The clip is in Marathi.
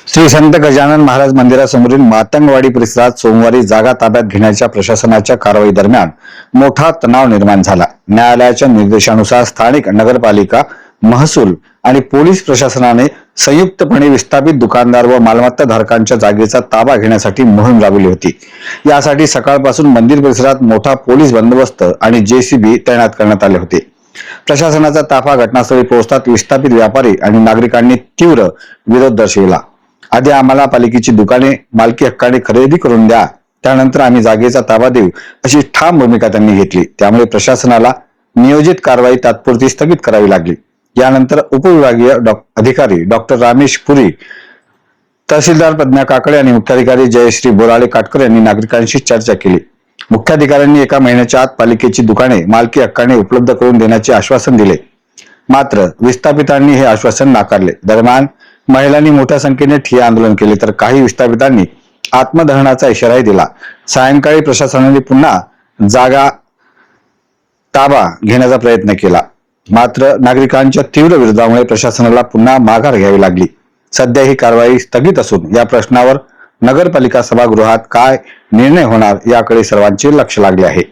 श्री संत गजानन महाराज मंदिरासमोरील मातंगवाडी परिसरात सोमवारी जागा ताब्यात घेण्याच्या प्रशासनाच्या कारवाई दरम्यान मोठा तणाव निर्माण झाला। न्यायालयाच्या निर्देशानुसार स्थानिक नगरपालिका, महसूल आणि पोलीस प्रशासनाने संयुक्तपणे विस्थापित दुकानदार व मालमत्ता धारकांच्या जागेचा ताबा घेण्यासाठी मोहीम राबवली होती। यासाठी सकाळपासून मंदिर परिसरात मोठा पोलीस बंदोबस्त आणि जेसीबी तैनात करण्यात आले होते। प्रशासनाचा ताफा घटनास्थळी पोहोचताच विस्थापित व्यापारी आणि नागरिकांनी तीव्र विरोध दर्शविला। आधी आम्हाला पालिकेची दुकाने मालकी हक्काने खरेदी करून द्या, त्यानंतर आम्ही जागेचा ताबा देऊ, अशी ठाम भूमिका त्यांनी घेतली। त्यामुळे प्रशासनाला नियोजित कारवाई तात्पुरती स्थगित करावी लागली। यानंतर उपविभागीय अधिकारी डॉक्टर रामेश पुरी, तहसीलदार प्रज्ञा काकडे आणि मुख्याधिकारी जयश्री बोराळे काटकर यांनी नागरिकांशी चर्चा केली। मुख्याधिकाऱ्यांनी एका महिन्याच्या आत पालिकेची दुकाने मालकी हक्काने उपलब्ध करून देण्याचे आश्वासन दिले, मात्र विस्थापितांनी हे आश्वासन नाकारले। दरम्यान महिलांनी मोठ्या संख्येने ठिय्या आंदोलन केले, तर काही विस्थापितांनी आत्मदहनाचा इशाराही दिला। सायंकाळी प्रशासनाने पुन्हा जागा ताबा घेण्याचा प्रयत्न केला, मात्र नागरिकांच्या तीव्र विरोधामुळे प्रशासनाला पुन्हा माघार घ्यावी लागली। सध्या ही कारवाई स्थगित असून या प्रश्नावर नगरपालिका सभागृहात काय निर्णय होणार याकडे सर्वांचे लक्ष लागले आहे।